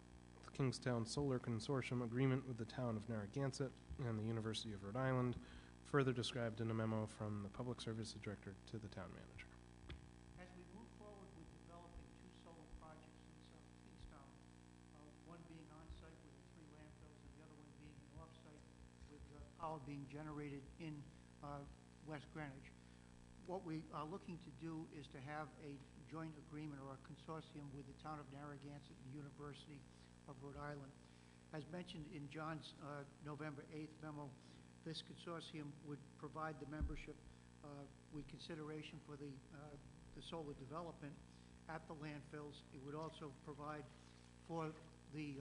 Kingstown Solar Consortium agreement with the town of Narragansett and the University of Rhode Island, further described in a memo from the Public Services Director to the town manager. As we move forward with developing 2 solar projects in South Kingstown, one being on-site with the 3 landfills and the other one being off-site with power being generated in West Greenwich, what we are looking to do is to have a joint agreement or a consortium with the town of Narragansett and the University of Rhode Island. As mentioned in John's November 8th memo, This consortium would provide the membership with consideration for the solar development at the landfills. It would also provide for the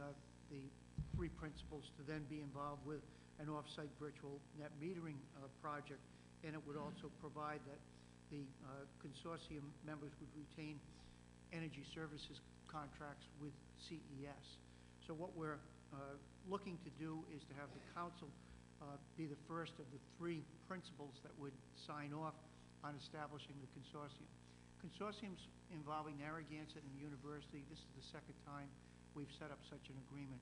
three principals to then be involved with an off-site virtual net metering project, and it would also provide that the consortium members would retain energy services contracts with CES. So what we're looking to do is to have the council be the first of the three principals that would sign off on establishing the consortium. Consortiums involving Narragansett and the university, this is the second time we've set up such an agreement.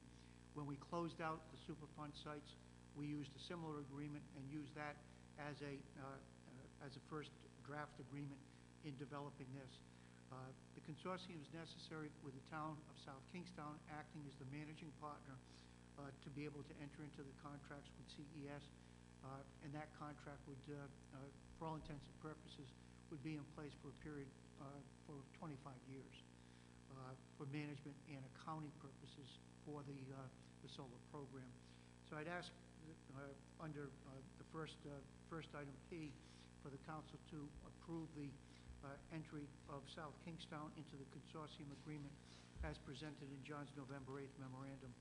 When we closed out the Superfund sites, we used a similar agreement and used that as a first draft agreement in developing this. The consortium is necessary with the town of South Kingstown acting as the managing partner to be able to enter into the contracts with CES, and that contract would, for all intents and purposes, would be in place for a period for 25 years for management and accounting purposes for the solar program. So I'd ask under the first item P for the council to approve the entry of South Kingstown into the consortium agreement as presented in John's November 8th memorandum.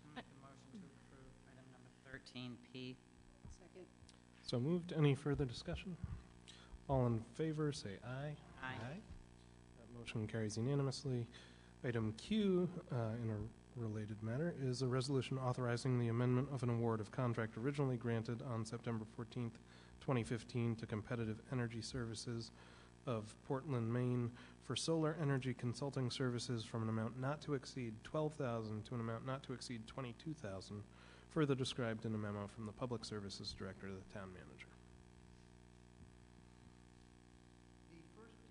I'll make a motion to approve item number 13P. Second. So moved. Any further discussion? All in favor, say aye. Aye. That motion carries unanimously. Item Q, in a related matter, is a resolution authorizing the amendment of an award of contract originally granted on September 14th, 2015 to Competitive Energy Services of Portland, Maine for solar energy consulting services from an amount not to exceed $12,000 to an amount not to exceed $22,000, further described in a memo from the Public Services Director to the Town Manager. The first,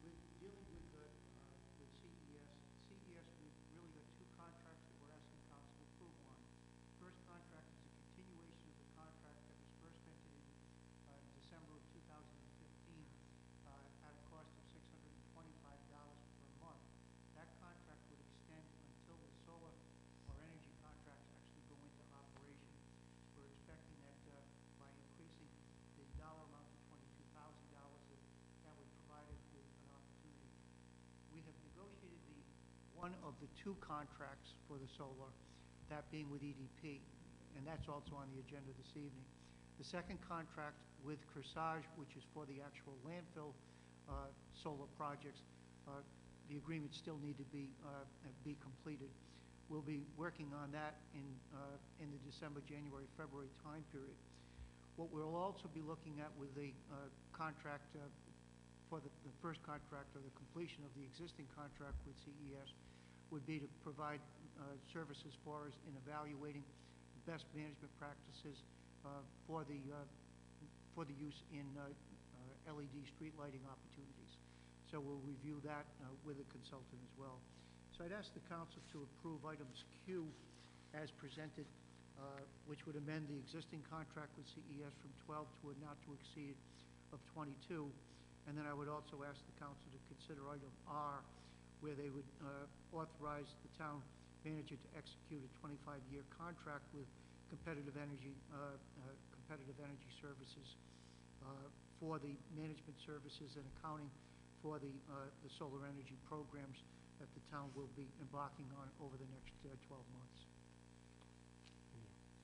with dealing with CES, we've really got two contracts that we're asking council to approve on. First contract is a continuation of the contract that was first entered in December of 2015 at a cost of $625 per month. That contract would extend until the solar or energy contracts actually go into operation. We're expecting that by increasing the dollar amount to $22,000, that would provide us with an opportunity. We have negotiated one of the two contracts for the solar, that being with EDP, and that's also on the agenda this evening. The second contract with Kearsarge, which is for the actual landfill solar projects, the agreements still need to be completed. We'll be working on that in the December, January, February time period. What we'll also be looking at with the contract for the first contract or the completion of the existing contract with CES would be to provide services for us in evaluating best management practices for the use in LED street lighting opportunities. So we'll review that with a consultant as well. So I'd ask the council to approve items Q as presented, which would amend the existing contract with CES from 12 to a not to exceed of 22. And then I would also ask the council to consider item R, where they would authorize the town manager to execute a 25-year contract with Competitive Energy Services for the management services and accounting for the solar energy programs that the town will be embarking on over the next 12 months.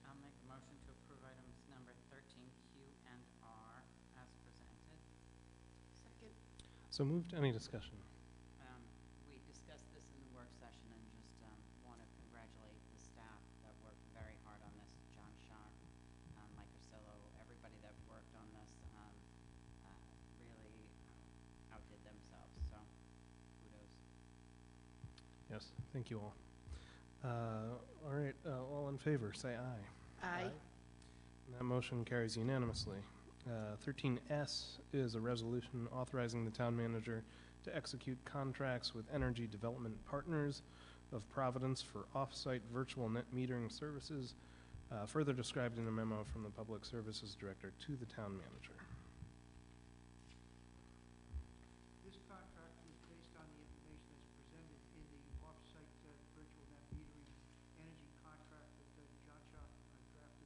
I'll make a motion to approve items number 13Q and R as presented. Second. So moved. Any discussion? We discussed this in the work session and just want to congratulate the staff that worked very hard on this. John Sharp, Mike Ursillo, everybody that worked on this really outdid themselves, so kudos. Yes, thank you all. All right, all in favor, say aye. Aye. And that motion carries unanimously. 13S is a resolution authorizing the town manager to execute contracts with Energy Development Partners of Providence for off-site virtual net metering services, further described in a memo from the Public Services Director to the town manager. This contract was based on the information that's presented in the off-site virtual net metering energy contract that John Shaw drafted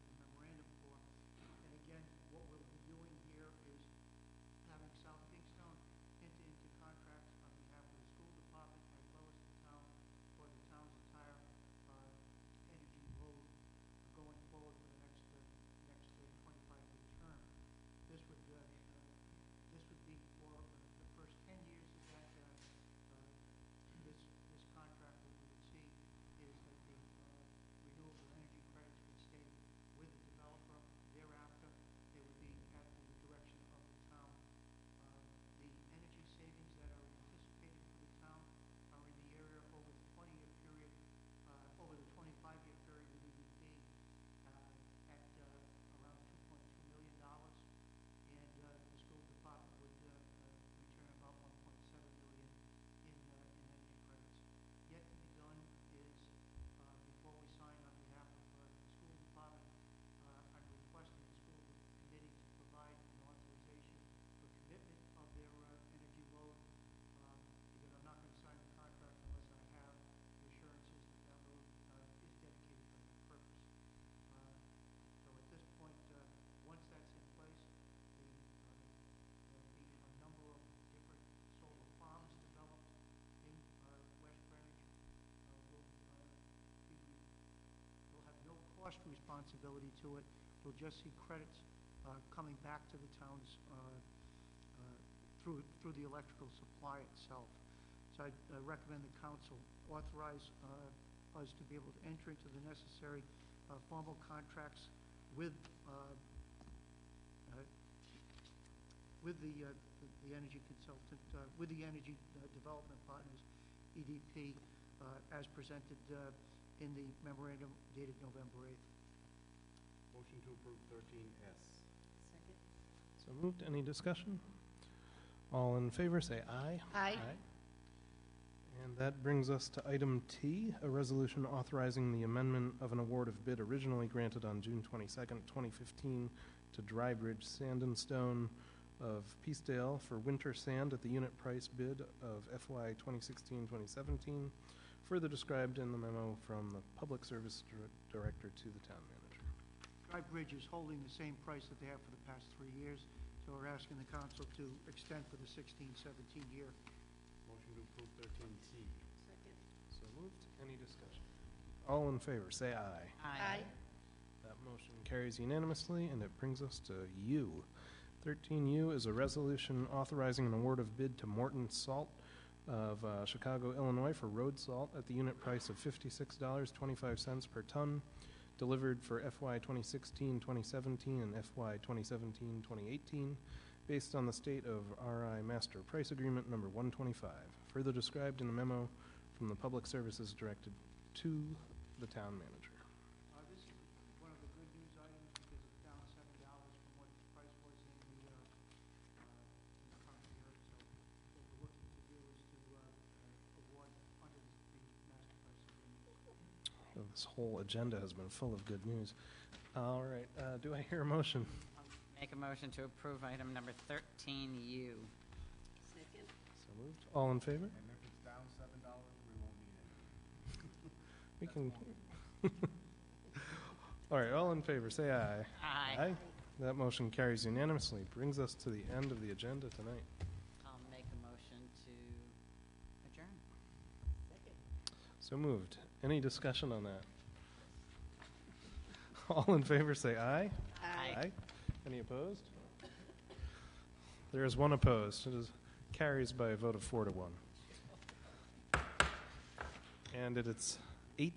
cost responsibility to it. We'll just see credits coming back to the towns through the electrical supply itself. So I recommend the council authorize us to be able to enter into the necessary formal contracts with the energy consultant, with the energy development partners, EDP, as presented in the memorandum dated November 8th. Motion to approve 13S. Second. So moved. Any discussion? All in favor, say aye. Aye. And that brings us to item T, a resolution authorizing the amendment of an award of bid originally granted on June 22nd, 2015 to Drybridge Sand and Stone of Peacedale for winter sand at the unit price bid of FY 2016-2017, further described in the memo from the Public Service Director to the Town Manager. Drybridge is holding the same price that they have for the past 3 years, so we're asking the council to extend for the 16-17 year. Motion to approve 13C. Second. So moved. Any discussion? All in favor, say aye. Aye. That motion carries unanimously, and it brings us to U. 13U is a resolution authorizing an award of bid to Morton Salt of Chicago, Illinois for road salt at the unit price of $56.25 per ton, delivered for FY 2016-2017 and FY 2017-2018, based on the state of RI Master Price Agreement number 125, further described in the memo from the Public Services Directed to the Town Manager. This is one of the good news items because it's down $7 from what its price was in the current year. So what we're looking to do is to award under the master price agreement. Oh, this whole agenda has been full of good news. All right, do I hear a motion? Make a motion to approve item number 13U. Second. So moved. All in favor? And if it's down $7, we won't need it. We can. All right, all in favor, say aye. Aye. That motion carries unanimously. Brings us to the end of the agenda tonight. I'll make a motion to adjourn. Second. So moved. Any discussion on that? All in favor, say aye. Aye. Any opposed? There is one opposed. It is carries by a vote of 4-1. And it's 8:30.